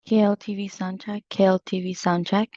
KLTV soundcheck. KLTV soundcheck.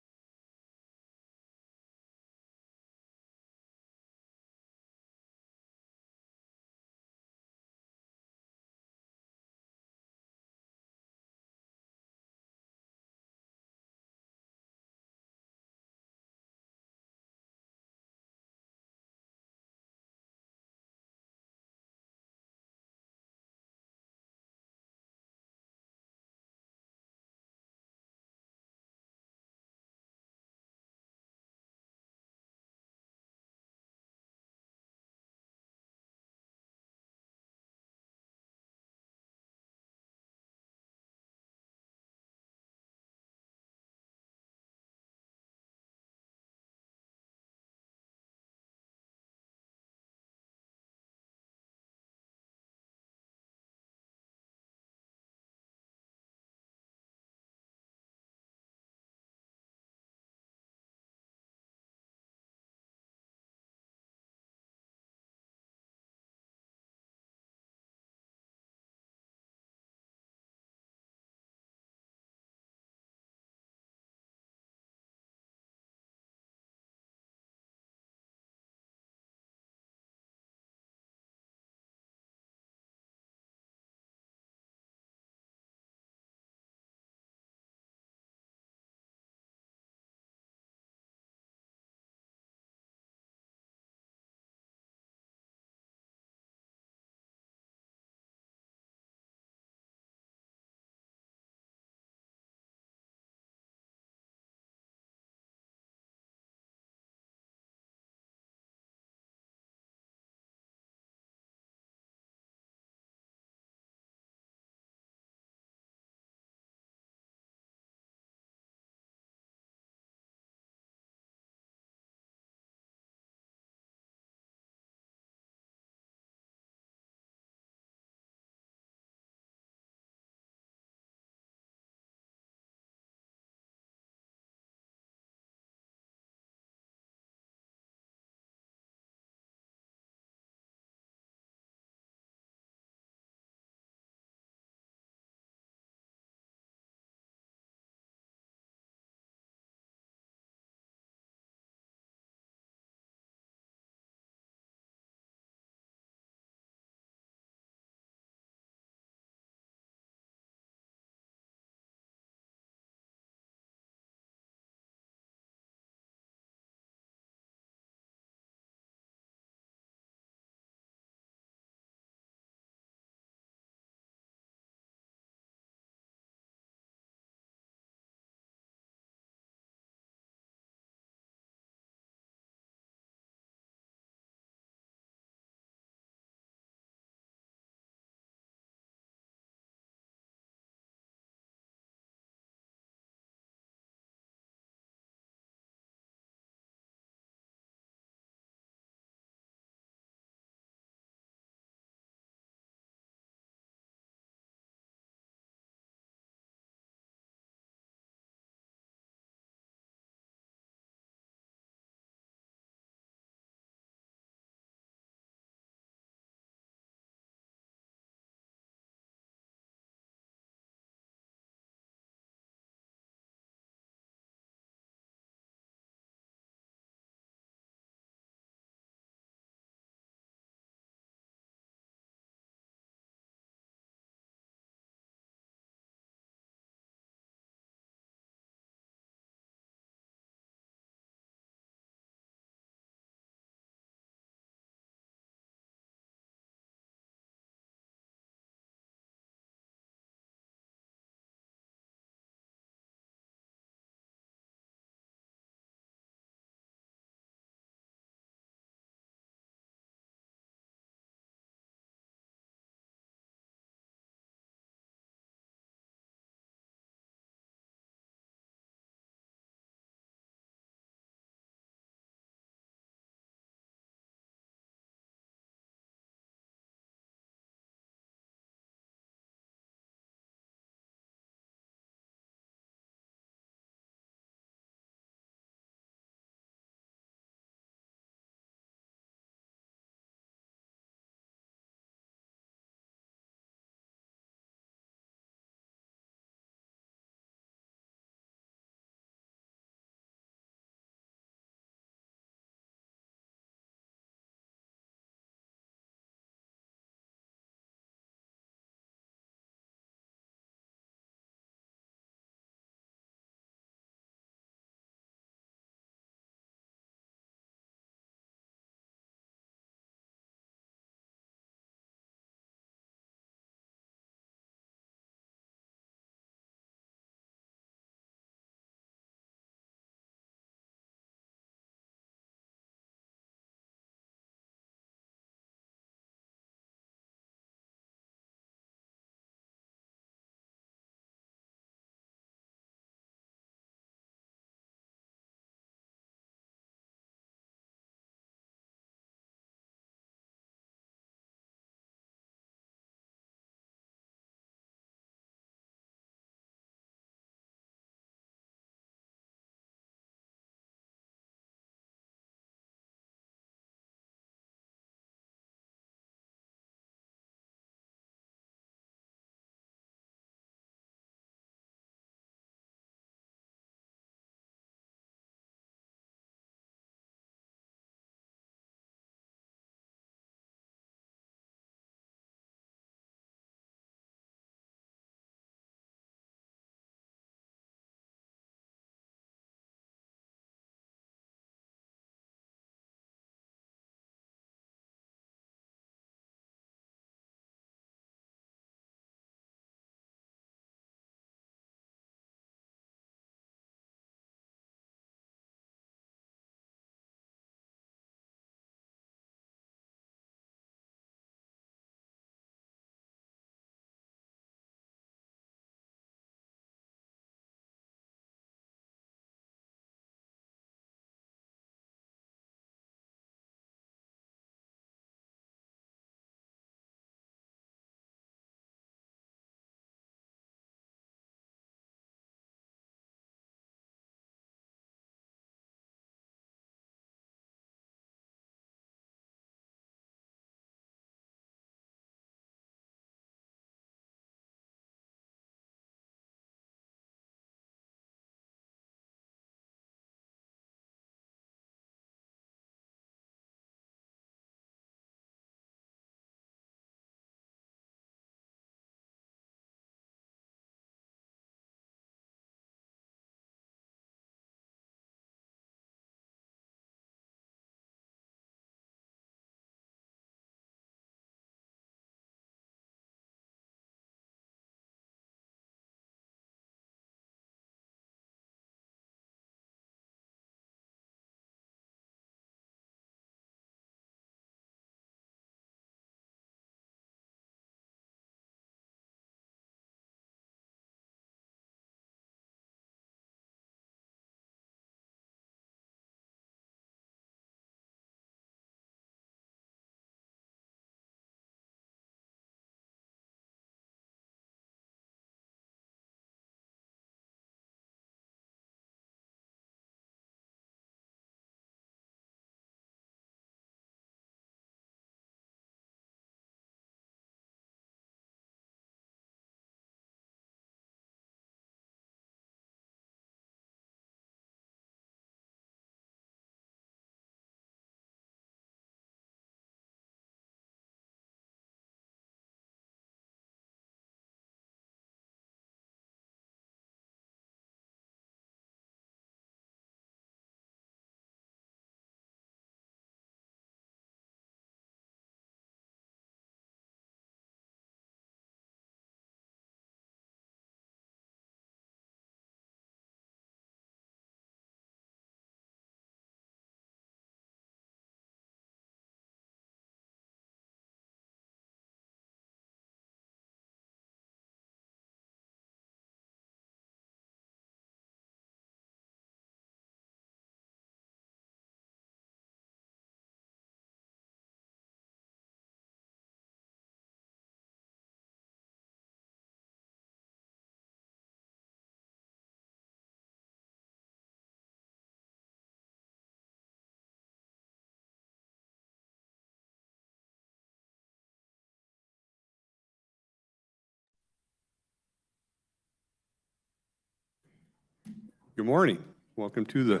Good morning. Welcome to the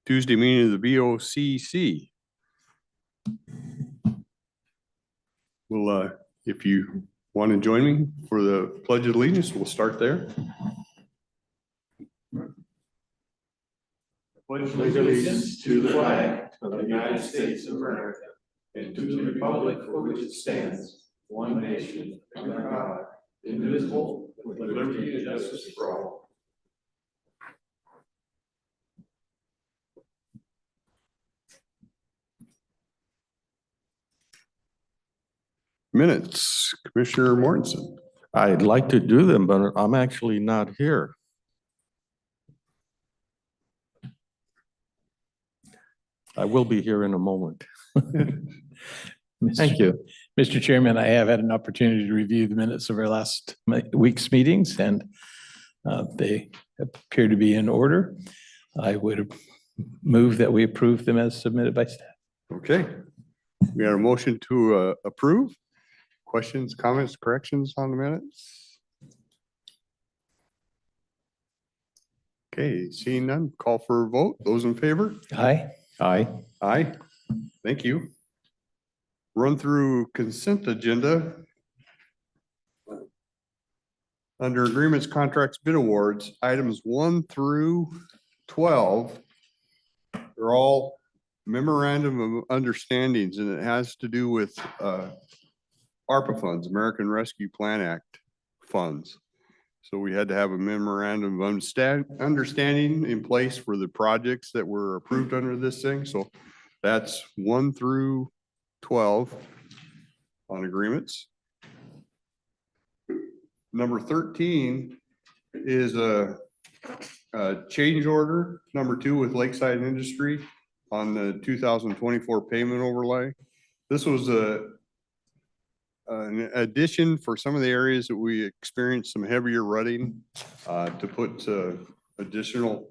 Tuesday meeting of the BOCC. Well, if you want to join me for the Pledge of Allegiance, we'll start there. Pledge allegiance to the flag of the United States of America and to the republic for which it stands, one nation, under God, indivisible, with liberty and justice for all. Minutes, Commissioner Mortensen. I'd like to do them, but I'm actually not here. I will be here in a moment. Thank you. Mr. Chairman, I have had an opportunity to review the minutes of our last week's meetings, and they appear to be in order. I would move that we approve them as submitted by staff. Okay. We got a motion to approve. Questions, comments, corrections on the minutes? Okay, seeing none, call for a vote. Those in favor? Aye. Aye. Aye. Thank you. Run through consent agenda. Under agreements, contracts, bid awards, items 1 through 12. They're all memorandum of understandings, and it has to do with ARPA funds, American Rescue Plan Act funds. So we had to have a memorandum of understanding in place for the projects that were approved under this thing. So that's 1 through 12 on agreements. Number 13 is a change order, number 2 with Lakeside Industry on the 2024 payment overlay. This was an addition for some of the areas that we experienced some heavier rutting to put additional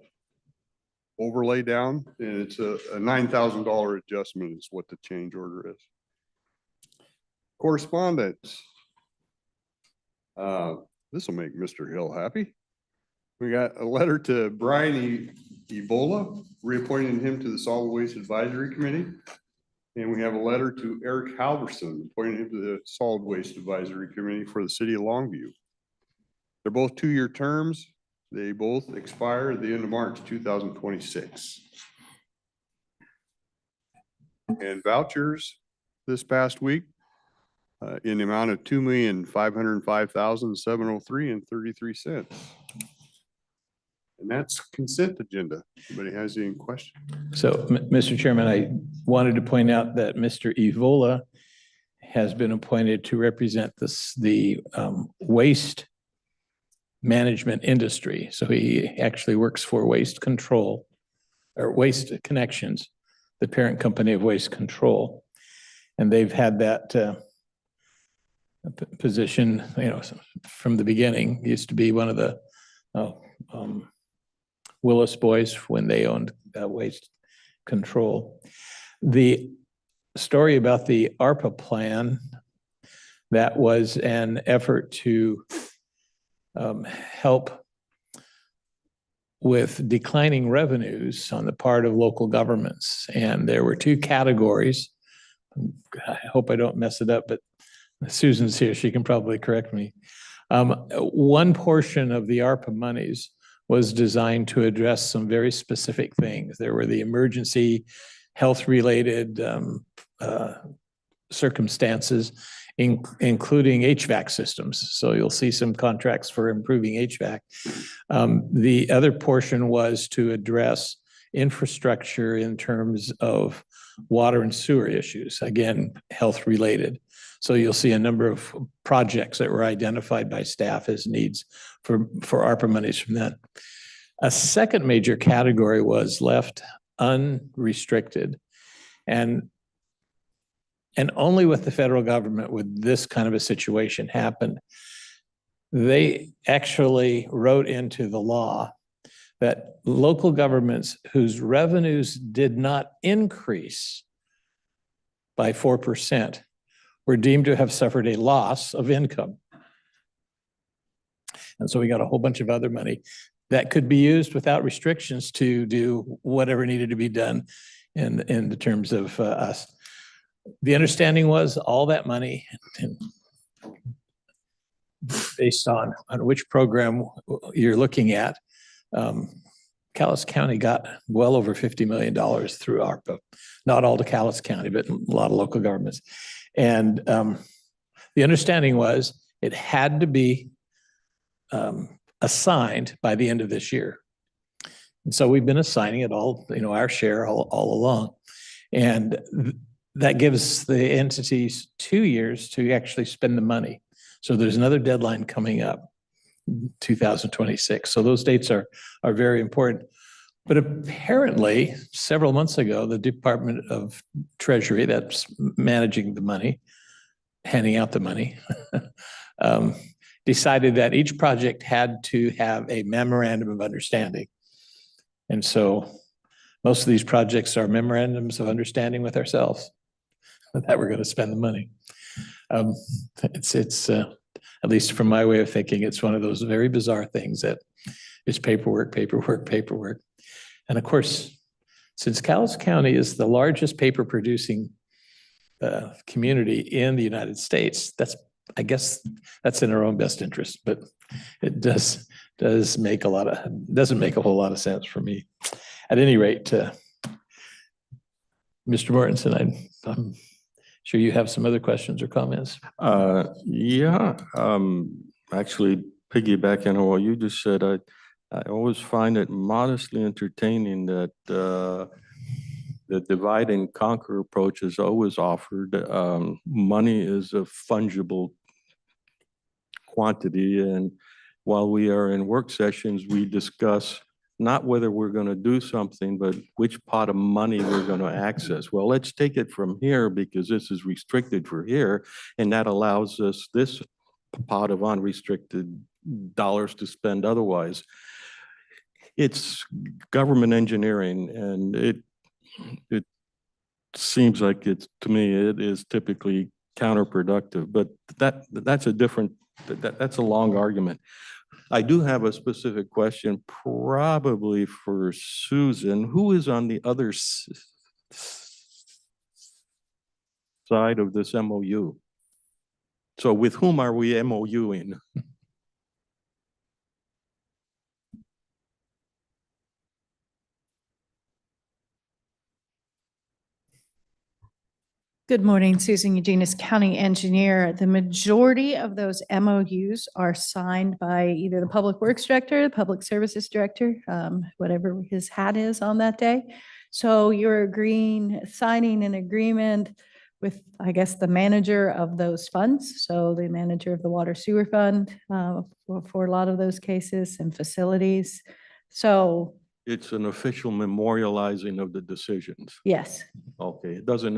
overlay down, and it's a $9,000 adjustment is what the change order is. Correspondence. This will make Mr. Hill happy. We got a letter to Brian Ebola, reappointing him to the Solid Waste Advisory Committee. And we have a letter to Eric Halverson, appointing him to the Solid Waste Advisory Committee for the City of Longview. They're both 2-year terms. They both expire at the end of March 2026. And vouchers this past week in the amount of $2,505,703.33. And that's consent agenda. Anybody has any questions? So, Mr. Chairman, I wanted to point out that Mr. Evola has been appointed to represent the waste management industry. So he actually works for Waste Control or Waste Connections, the parent company of Waste Control. And they've had that position, from the beginning. He used to be one of the Willis boys when they owned Waste Control. The story about the ARPA plan, that was an effort to help with declining revenues on the part of local governments. And there were 2 categories. I hope I don't mess it up, but Susan's here. She can probably correct me. One portion of the ARPA monies was designed to address some very specific things. There were the emergency health-related circumstances, including HVAC systems. So you'll see some contracts for improving HVAC. The other portion was to address infrastructure in terms of water and sewer issues, again, health-related. So you'll see a number of projects that were identified by staff as needs for ARPA monies from that. A second major category was left unrestricted. And only with the federal government would this kind of a situation happen. They actually wrote into the law that local governments whose revenues did not increase by 4% were deemed to have suffered a loss of income. And so we got a whole bunch of other money that could be used without restrictions to do whatever needed to be done in the terms of us. The understanding was all that money, based on which program you're looking at, Cowlitz County got well over $50 million through ARPA. Not all to Cowlitz County, but a lot of local governments. And the understanding was it had to be assigned by the end of this year. And so we've been assigning it all, our share all along. And that gives the entities 2 years to actually spend the money. So there's another deadline coming up, 2026. So those dates are very important. But apparently, several months ago, the Department of Treasury, that's managing the money, handing out the money, decided that each project had to have a memorandum of understanding. And so most of these projects are memorandums of understanding with ourselves that we're going to spend the money. It's at least from my way of thinking, it's one of those very bizarre things that is paperwork. And of course, since Cowlitz County is the largest paper producing community in the United States, I guess that's in our own best interest, but it doesn't make a whole lot of sense for me. At any rate, Mr. Mortensen, I'm sure you have some other questions or comments. Actually piggybacking on what you just said, I always find it modestly entertaining that the divide and conquer approach is always offered. Money is a fungible quantity, and while we are in work sessions, we discuss not whether we're going to do something, but which pot of money we're going to access. Well, let's take it from here because this is restricted for here, and that allows us this pot of unrestricted dollars to spend otherwise. It's government engineering, and it seems like to me, it is typically counterproductive, but that's a long argument. I do have a specific question, probably for Susan. Who is on the other side of this MOU? So with whom are we MOUing? Good morning, Susan Eugenius, County Engineer. The majority of those MOUs are signed by either the Public Works Director, the Public Services Director, whatever his hat is on that day. So you're signing an agreement with, I guess, the manager of those funds. So the manager of the Water Sewer Fund for a lot of those cases and facilities. So It's an official memorializing of the decisions. yes. Okay, it doesn't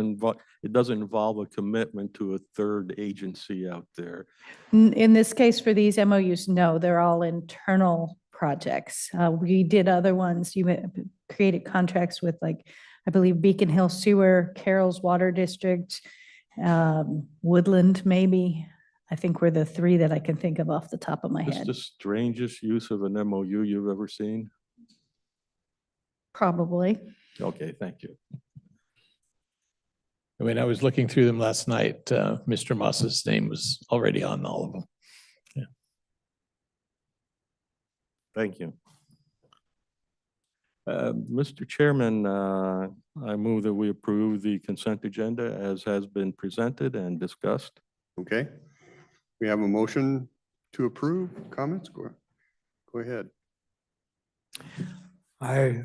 involve a commitment to a third agency out there. In this case, for these MOUs, no, they're all internal projects. We did other ones. You created contracts with, like, I believe Beacon Hill Sewer, Carroll's Water District, Woodland, maybe. I think we're the three that I can think of off the top of my It's head. the strangest use of an MOU you've ever seen. Probably. Okay, thank you. When I was looking through them last night, Mr. Moss's name was already on all of them. Yeah. Thank you. Mr. Chairman, I move that we approve the consent agenda as has been presented and discussed. Okay. We have a motion to approve. Comments? Go ahead. I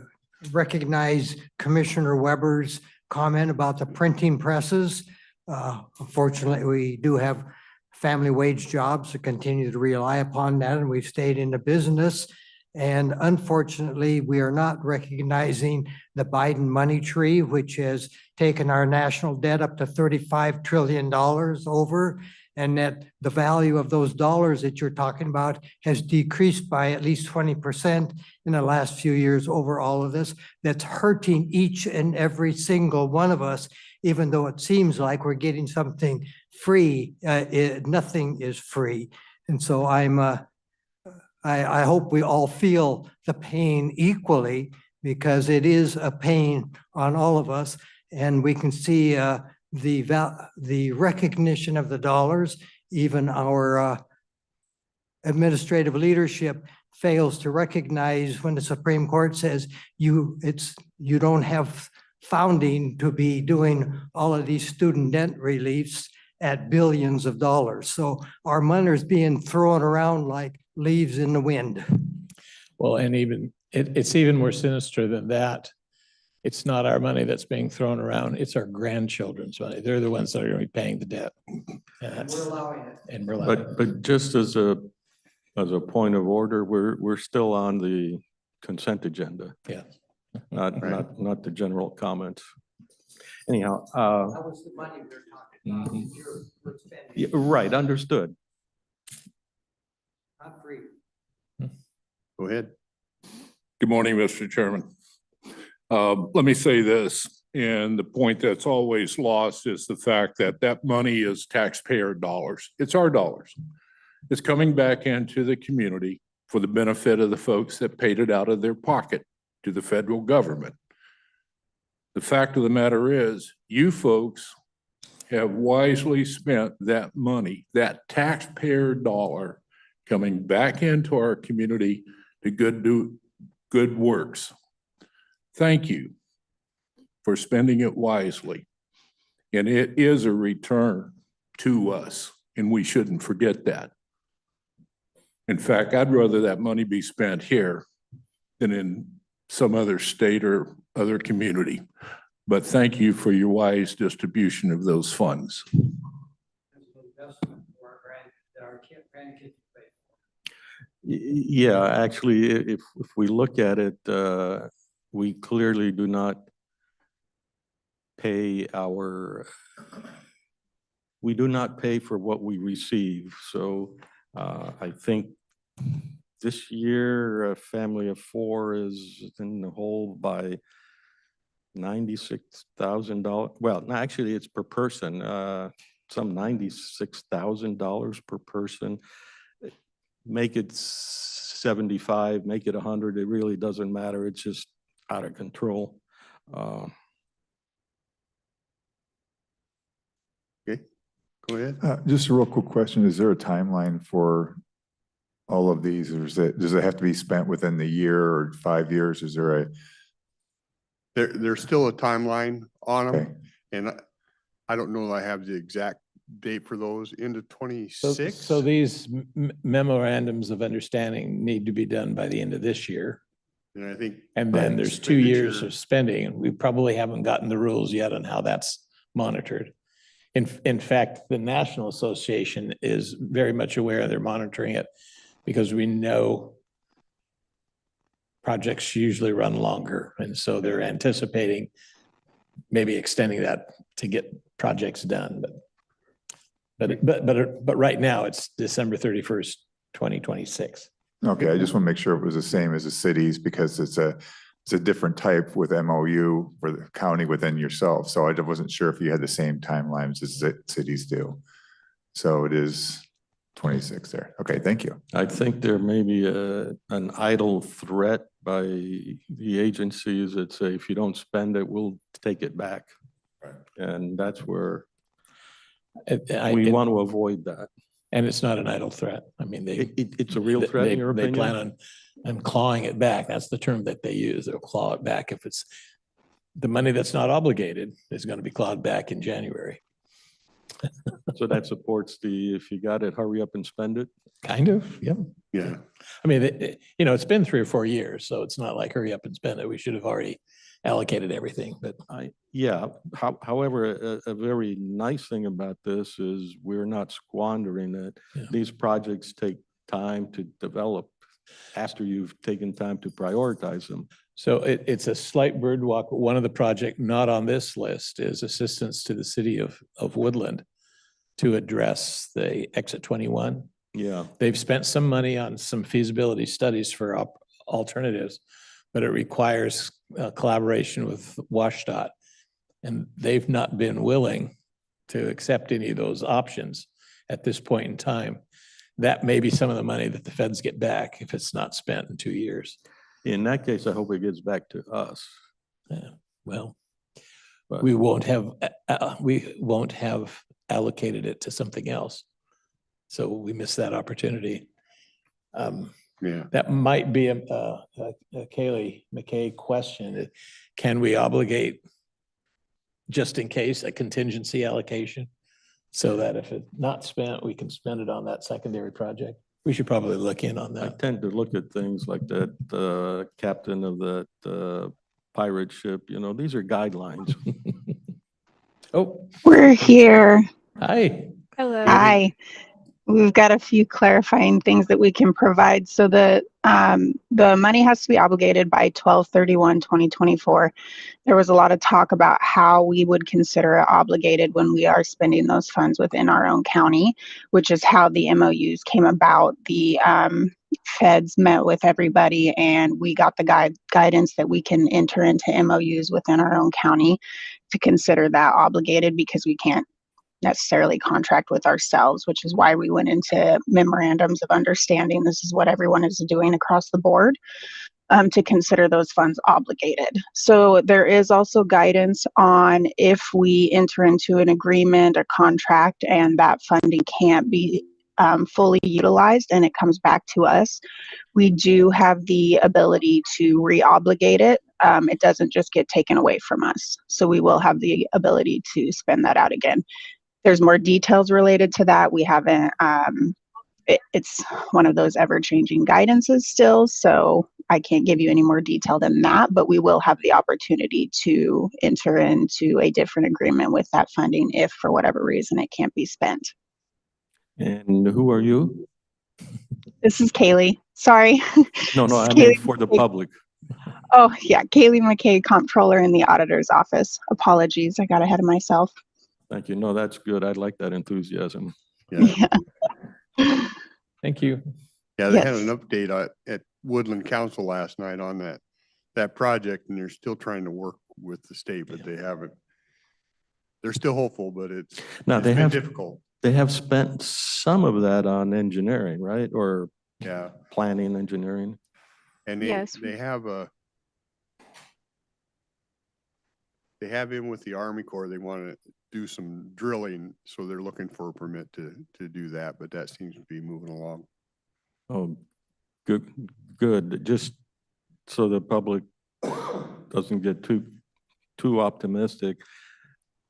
recognize Commissioner Weber's comment about the printing presses. Unfortunately, we do have family wage jobs that continue to rely upon that, and we've stayed in the business. And unfortunately, we are not recognizing the Biden money tree, which has taken our national debt up to $35 trillion over, and that the value of those dollars that you're talking about has decreased by at least 20% in the last few years over all of this. That's hurting each and every single one of us, even though it seems like we're getting something free. Nothing is free. And so I'm I hope we all feel the pain equally because it is a pain on all of us. And we can see the recognition of the dollars. Even our administrative leadership fails to recognize when the Supreme Court says you don't have founding to be doing all of these student debt reliefs at billions of dollars. So our money is being thrown around like leaves in the wind. Well, and even, it's even more sinister than that. It's not our money that's being thrown around, it's our grandchildren's money. They're the ones that are gonna be paying the debt. And We're allowing it. and we're allowing it. But just as a point of order, we're still on the consent agenda, Yeah. not the general comments. Anyhow, That was the money we were talking about. Mhm. We're spending, yeah, right, understood. not free. Go ahead. Good morning, Mr. Chairman. Let me say this, and the point that's always lost is the fact that that money is taxpayer dollars. It's our dollars. It's coming back into the community for the benefit of the folks that paid it out of their pocket to the federal government. The fact of the matter is, you folks have wisely spent that money, that taxpayer dollar coming back into our community to do good works. Thank you for spending it wisely. And it is a return to us, and we shouldn't forget that. In fact, I'd rather that money be spent here than in some other state or other community. But thank you for your wise distribution of those funds. Yeah, actually, if we look at it, we clearly do not pay for what we receive. So I think this year, a family of four is in the hole by $96,000. Well, no, actually, it's per person, some $96,000 per person. Make it 75, make it 100, it really doesn't matter. It's just out of control. Okay, go ahead. Just a real quick question. Is there a timeline for all of these? Or does it have to be spent within the year or 5 years? Is there a? There's still a timeline on Okay. them. And I don't know that I have the exact date for those into So 26. so these memorandums of understanding need to be done by the end of this year. And I think. And then there's 2 years expenditure- of spending, and we probably haven't gotten the rules yet on how that's monitored. In fact, the National Association is very much aware they're monitoring it because we know projects usually run longer. And so they're anticipating maybe extending that to get projects done. But right now it's December 31st, 2026. Okay, I just want to make sure it was the same as the cities because it's a different type with MOU for the county within yourself. So I wasn't sure if you had the same timelines as cities do. So it is 26 there. Okay, thank you. I think there may be an idle threat by the agencies that say, if you don't spend it, we'll take it back. Right. And that's where We we want to avoid that. And it's not an idle threat. I mean, It's a real threat in your they plan opinion? on clawing it back. That's the term that they use. They'll claw it back. If it's the money that's not obligated is going to be clawed back in January. So that supports if you got it, hurry up and spend it? Kind of, yeah. Yeah. I mean, it's been 3 or 4 years, so it's not like hurry up and spend it. We should have already allocated everything, but Yeah, however, a very nice thing about this is we're not squandering it. Yeah. These projects take time to develop after you've taken time to prioritize them. so it's a slight bird walk. One of the project not on this list is assistance to the city of Woodland to address the exit 21. Yeah, They've spent some money on some feasibility studies for alternatives, but it requires collaboration with WashDOT. And they've not been willing to accept any of those options at this point in time. that may be some of the money that the feds get back if it's not spent in 2 years. In that case, I hope it gets back to us. Yeah, well, But- we won't have allocated it to something else. So we missed that opportunity. Yeah. That might be a Kaylee McKay question. Can we obligate, just in case, a contingency allocation? So that if it's not spent, we can spend it on that secondary project. We should probably look in on I that. tend to look at things like that, captain of that pirate ship, you know, these are guidelines. Oh, We're here. hi. Hello. Hi. We've got a few clarifying things that we can provide. So the money has to be obligated by 12/31/2024. There was a lot of talk about how we would consider it obligated when we are spending those funds within our own county, which is how the MOUs came about. The feds met with everybody and we got the guidance that we can enter into MOUs within our own county to consider that obligated, because we can't necessarily contract with ourselves, which is why we went into memorandums of understanding. This is what everyone is doing across the board, to consider those funds obligated. So there is also guidance on if we enter into an agreement or contract and that funding can't be fully utilized and it comes back to us, we do have the ability to re-obligate it. It doesn't just get taken away from us. So we will have the ability to spend that out again. There's more details related to that. We haven't, it's one of those ever-changing guidances still, so I can't give you any more detail than that, but we will have the opportunity to enter into a different agreement with that funding if for whatever reason it can't be spent. And who are you? This is Kaylee. Sorry. No, This is I mean Kaylee for the McKay. public. Oh, yeah. Kaylee McKay, Comptroller in the Auditor's Office. Apologies. I got ahead of myself. Thank you. No, that's good. I like that enthusiasm. Yeah. Yeah. Thank you. Yeah, they had Yes. an update at Woodland Council last night on that project, and they're still trying to work with the state, but they haven't. They're still hopeful, but it's Now, it's they been have, difficult. they have spent some of that on engineering, right? Or Yeah, planning engineering. and Yes. they have in with the Army Corps, they want to do some drilling, so they're looking for a permit to do that, but that seems to be moving along. Oh, good, good. Just so the public doesn't get too optimistic.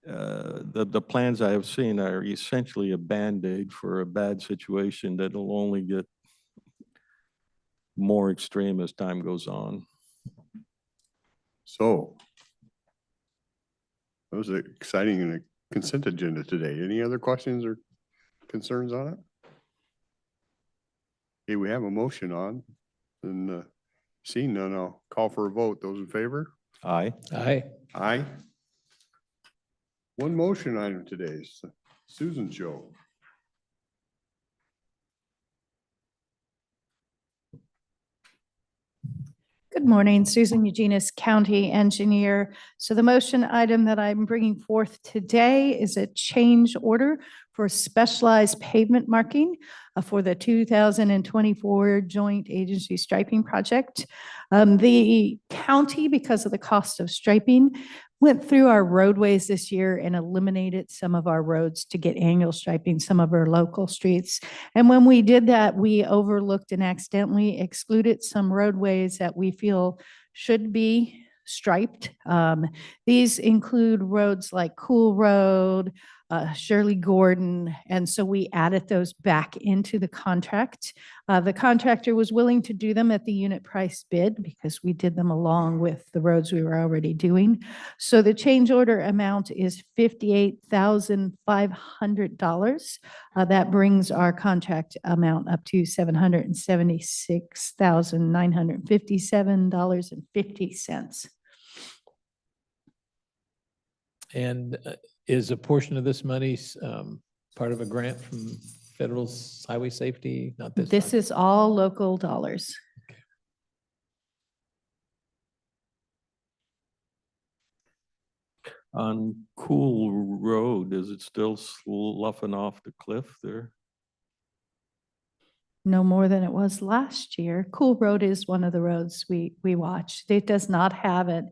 The plans I have seen are essentially a Band-Aid for a bad situation that'll only get more extreme as time goes on. So that was exciting in a consent agenda today. Any other questions or concerns on it? Okay, we have a motion on, and seeing none, I'll call for a vote. Those in favor? Aye. Hi. Aye. One motion item today is Susan's show. Good morning, Susan Eugenius, County Engineer. So the motion item that I'm bringing forth today is a change order for specialized pavement marking for the 2024 Joint Agency Striping Project. The county, because of the cost of striping, went through our roadways this year and eliminated some of our roads to get annual striping, some of our local streets. And when we did that, we overlooked and accidentally excluded some roadways that we feel should be striped. These include roads like Cool Road, Shirley Gordon, and so we added those back into the contract. The contractor was willing to do them at the unit price bid because we did them along with the roads we were already doing. So the change order amount is $58,500. That brings our contract amount up to $776,957.50. And is a portion of this money part of a grant from Federal Highway Safety? Not this This time? is all local dollars. On Cool Road, is it still sloughing off the cliff there? no more than it was last year. Cool Road is one of the roads we watch. It does not have a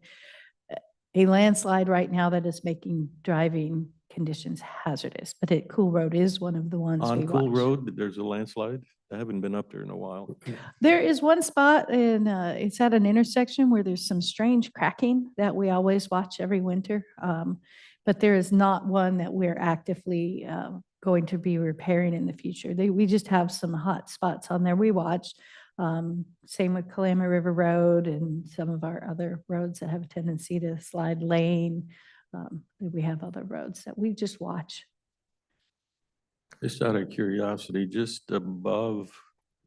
landslide right now that is making driving conditions hazardous, but Cool Road is one of the ones we On Cool watch. Road, there's a landslide. I haven't been up there in a while. There is one spot in, it's at an intersection where there's some strange cracking that we always watch every winter. But there is not one that we're actively going to be repairing in the future. We just have some hot spots on there we watch. Same with Kalama River Road and some of our other roads that have a tendency to slide lane. We have other roads that we just watch. Just out of curiosity, just above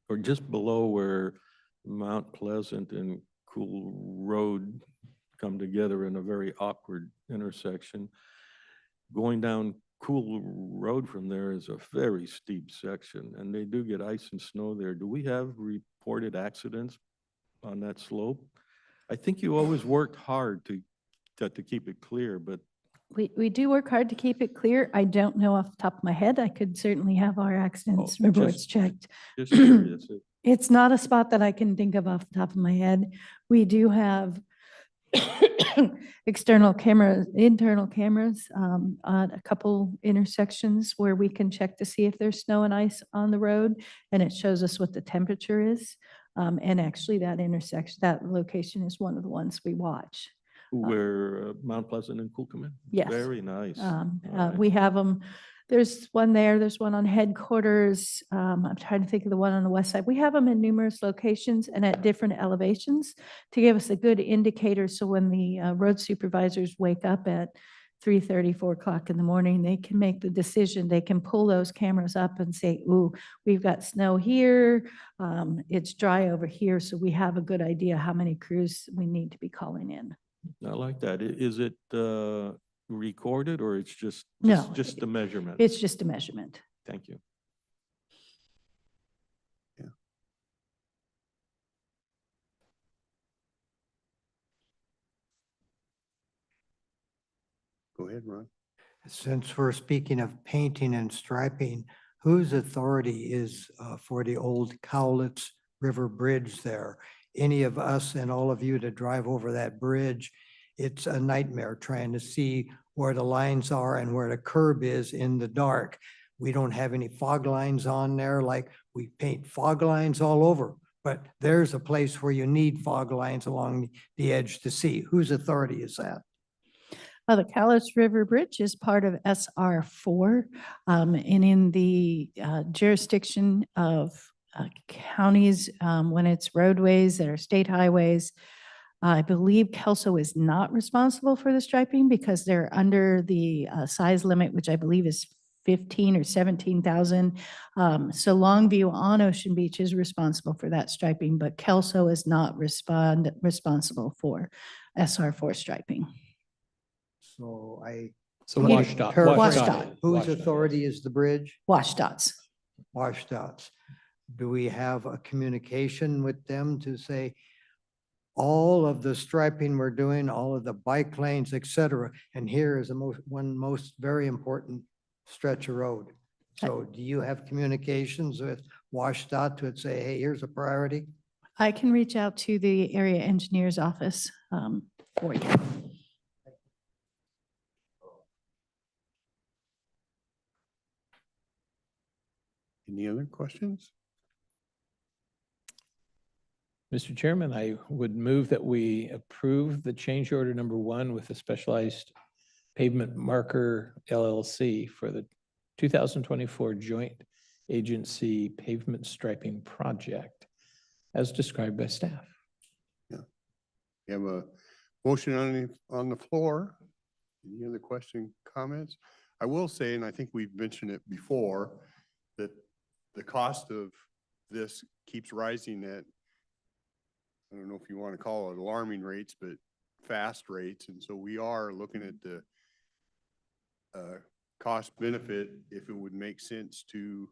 or just below where Mount Pleasant and Cool Road come together in a very awkward intersection, going down Cool Road from there is a very steep section, and they do get ice and snow there. Do we have reported accidents on that slope? I think you always worked hard to keep it clear, but We do work hard to keep it clear. I don't know off the top of my head. I could certainly have our accidents Oh, reports just- checked. just curious. It's not a spot that I can think of off the top of my head. We do have internal cameras on a couple intersections where we can check to see if there's snow and ice on the road, and it shows us what the temperature is. And actually that intersection, that location is one of the ones we watch. Where Mount Pleasant and Cool come in? Yes. Very nice. All right. We have them, there's one there, there's one on headquarters. I'm trying to think of the one on the west side. We have them in numerous locations and at different elevations to give us a good indicator. So when the road supervisors wake up at 3:30, 4 o'clock in the morning, they can make the decision. They can pull those cameras up and say, ooh, we've got snow here. It's dry over here. So we have a good idea how many crews we need to be calling in. I like that. Is it recorded or it's just No, just the measurement? It's just a measurement. Thank you. Go ahead, Ron. Since we're speaking of painting and striping, whose authority is for the old Cowlitz River Bridge there? Any of us and all of you to drive over that bridge, it's a nightmare trying to see where the lines are and where the curb is in the dark. We don't have any fog lines on there, like we paint fog lines all over, but there's a place where you need fog lines along the edge to see. Whose authority is that? The Cowlitz River Bridge is part of SR4, and in the jurisdiction of counties, when it's roadways that are state highways, I believe Kelso is not responsible for the striping because they're under the size limit, which I believe is 15 or 17,000. So Longview on Ocean Beach is responsible for that striping, but Kelso is not responsible for SR4 striping. So So Yeah. WashDOT. WashDOT. whose WashDOT, authority yes. is the bridge? WashDOTs. WashDOTs. Do we have a communication with them to say, all of the striping we're doing, all of the bike lanes, et cetera, and here is the most very important stretch of road. So do you have communications with WashDOT to say, hey, here's a priority? I can reach out to the area engineer's office for you. Any other questions? Mr. Chairman, I would move that we approve the change order number 1 with the Specialized Pavement Marker LLC for the 2024 Joint Agency Pavement Striping Project as described by staff. You have a motion on the floor. Any other question, comments? I will say, and I think we've mentioned it before, that the cost of this keeps rising at, I don't know if you want to call it alarming rates, but fast rates. And so we are looking at the cost benefit, if it would make sense to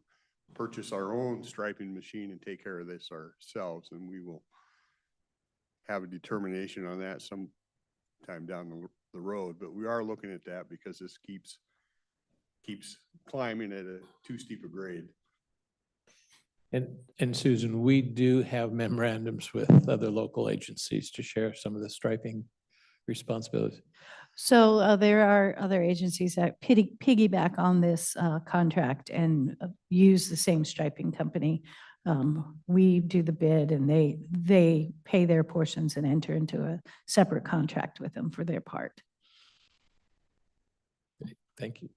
purchase our own striping machine and take care of this ourselves. And we will have a determination on that sometime down the road. But we are looking at that because this keeps climbing at a too steep a grade. And Susan, we do have memorandums with other local agencies to share some of the striping responsibilities. So there are other agencies that piggyback on this contract and use the same striping company. We do the bid and they pay their portions and enter into a separate contract with them for their part. Thank you.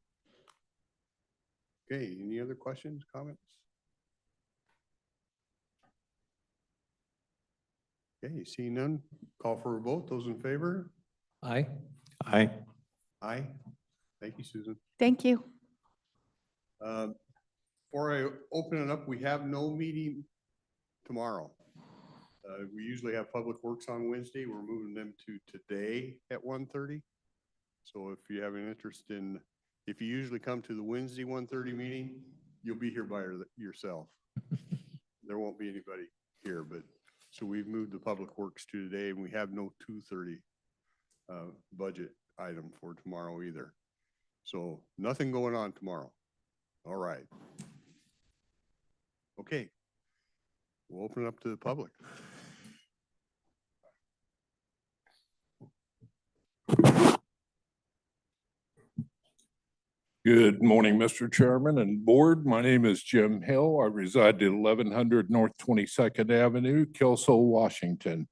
Okay, any other questions, comments? Okay, seeing none, call for a vote. Those in favor? Aye. Aye. Aye. Thank you, Susan. Thank you. Before I open it up, we have no meeting tomorrow. We usually have Public Works on Wednesday. We're moving them to today at 1:30. So if you have an interest in, if you usually come to the Wednesday 1:30 meeting, you'll be here by yourself. There won't be anybody here, but, so we've moved the Public Works to today and we have no 2:30 budget item for tomorrow either. So nothing going on tomorrow. All right. Okay. We'll open it up to the public. Good morning, Mr. Chairman and Board. My name is Jim Hill. I reside at 1100 North 22nd Avenue, Kelso, Washington.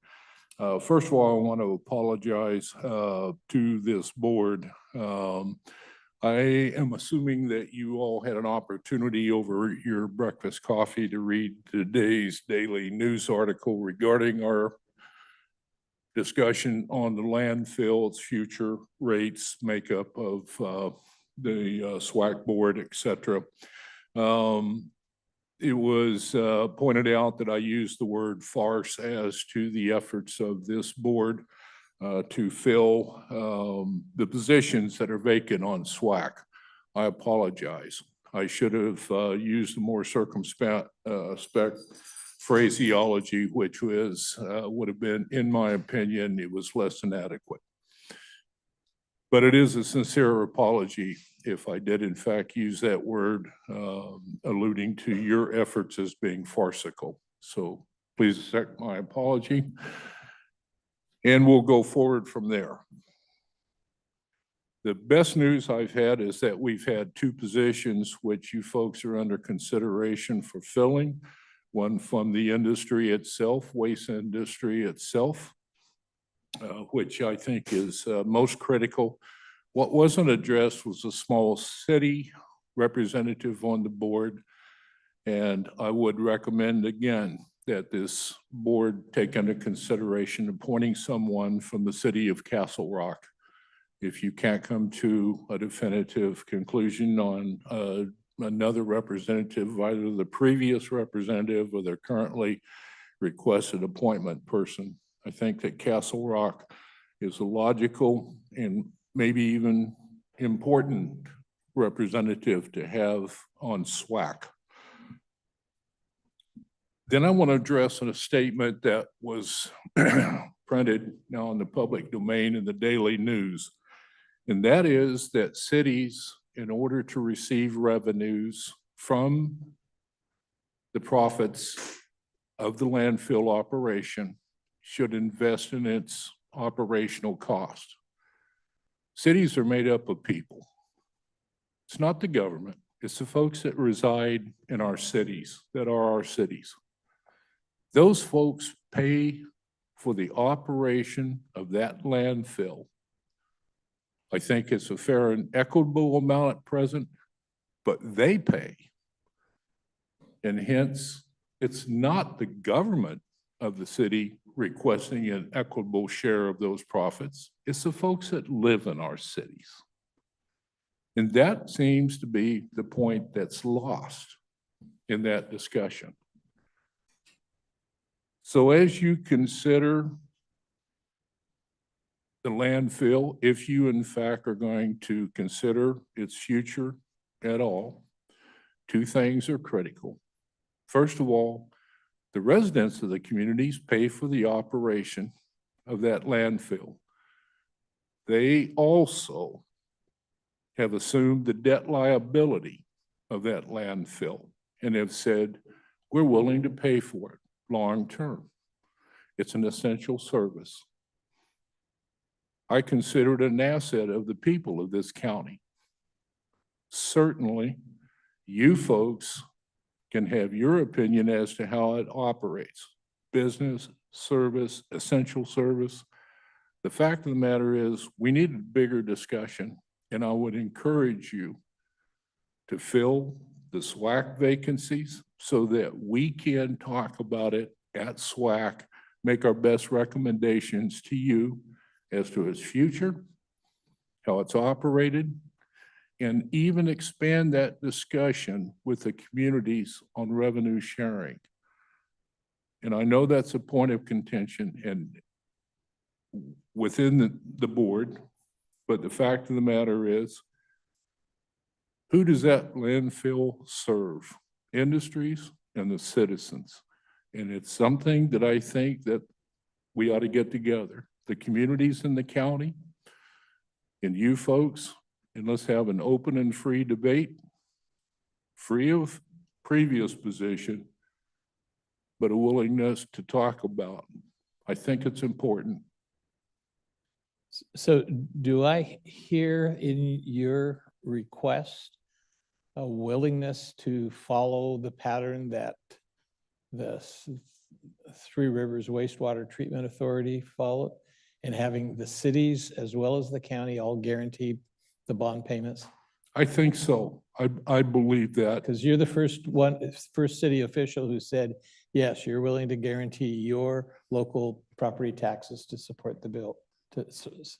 First of all, I want to apologize to this board. I am assuming that you all had an opportunity over your breakfast coffee to read today's daily news article regarding our discussion on the landfill, its future rates, makeup of the SWAC board, et cetera. It was pointed out that I used the word farce as to the efforts of this board to fill the positions that are vacant on SWAC. I apologize. I should have used a more circumspect phraseology, which was would have been, in my opinion, it was less than adequate. But it is a sincere apology if I did in fact use that word, alluding to your efforts as being farcical. So please accept my apology. And we'll go forward from there. The best news I've had is that we've had two positions which you folks are under consideration for filling. One from the industry itself, waste industry itself, which I think is most critical. What wasn't addressed was a small city representative on the board. And I would recommend again that this board take into consideration appointing someone from the city of Castle Rock. If you can't come to a definitive conclusion on another representative, either the previous representative or their currently requested appointment person, I think that Castle Rock is a logical and maybe even important representative to have on SWAC. Then I want to address a statement that was printed now in the public domain in the daily news. And that is that cities, in order to receive revenues from the profits of the landfill operation, should invest in its operational cost. Cities are made up of people. It's not the government. It's the folks that reside in our cities, that are our cities. Those folks pay for the operation of that landfill. I think it's a fair and equitable amount at present, but they pay. And hence, it's not the government of the city requesting an equitable share of those profits. It's the folks that live in our cities. And that seems to be the point that's lost in that discussion. So as you consider the landfill, if you in fact are going to consider its future at all, two things are critical. First of all, the residents of the communities pay for the operation of that landfill. They also have assumed the debt liability of that landfill and have said, we're willing to pay for it long-term. It's an essential service. I consider it an asset of the people of this county. Certainly, you folks can have your opinion as to how it operates. Business, service, essential service. The fact of the matter is, we need a bigger discussion, and I would encourage you to fill the SWAC vacancies so that we can talk about it at SWAC, make our best recommendations to you as to its future, how it's operated, and even expand that discussion with the communities on revenue sharing. And I know that's a point of contention and within the board, but the fact of the matter is, who does that landfill serve? Industries and the citizens. And it's something that I think that we ought to get together, the communities in the county and you folks, and let's have an open and free debate, free of previous position, but a willingness to talk about. I think it's important. So do I hear in your request a willingness to follow the pattern that the Three Rivers Wastewater Treatment Authority followed, and having the cities as well as the county all guarantee the bond payments? I think so. I believe that. Because you're the first city official who said, yes, you're willing to guarantee your local property taxes to support the bill, to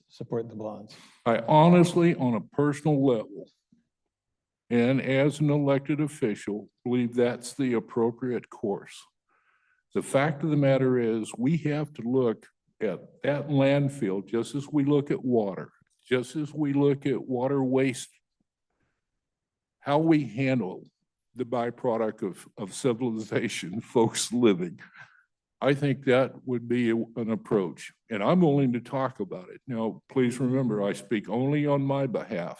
support the bonds. I honestly, on a personal level, and as an elected official, believe that's the appropriate course. The fact of the matter is, we have to look at that landfill just as we look at water, just as we look at water waste, how we handle the byproduct of civilization, folks living. I think that would be an approach, and I'm willing to talk about it. Now, please remember, I speak only on my behalf,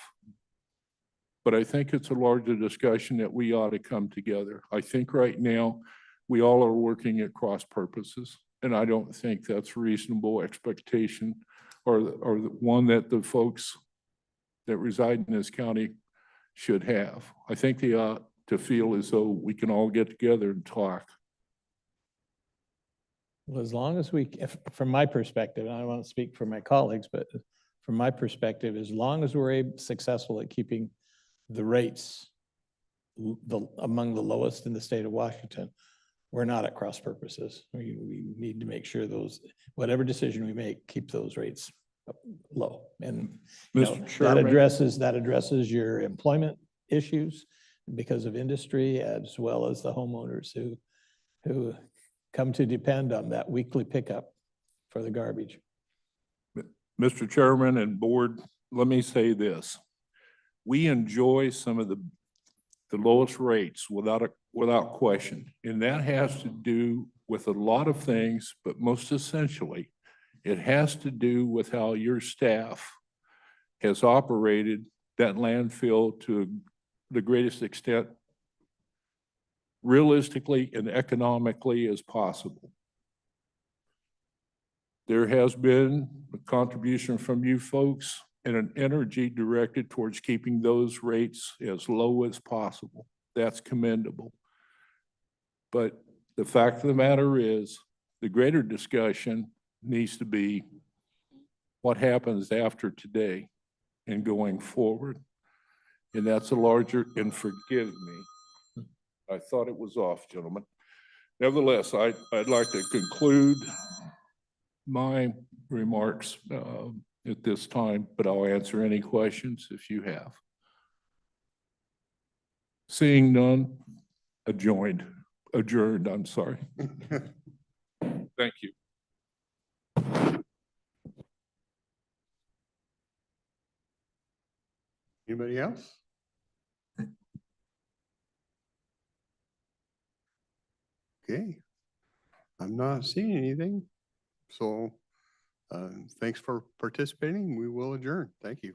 but I think it's a larger discussion that we ought to come together. I think right now, we all are working at cross purposes, and I don't think that's a reasonable expectation or the one that the folks that reside in this county should have. I think they ought to feel as though we can all get together and talk. Well, as long as from my perspective, and I don't want to speak for my colleagues, but from my perspective, as long as we're successful at keeping the rates among the lowest in the state of Washington, we're not at cross purposes. We need to make sure whatever decision we make, keep those rates low. And Mr. Chairman, that addresses your employment issues because of industry, as well as the homeowners who come to depend on that weekly pickup for the garbage. Mr. Chairman and board, let me say this. We enjoy some of the lowest rates without question. And that has to do with a lot of things, but most essentially, it has to do with how your staff has operated that landfill to the greatest extent, realistically and economically as possible. There has been a contribution from you folks and an energy directed towards keeping those rates as low as possible. That's commendable. But the fact of the matter is, the greater discussion needs to be what happens after today and going forward. And that's a larger, and forgive me, I thought it was off, gentlemen. Nevertheless, I'd like to conclude my remarks at this time, but I'll answer any questions if you have. Seeing none, adjourned, I'm sorry. Thank you. Anybody else? Okay. I'm not seeing anything. So thanks for participating. We will adjourn. Thank you.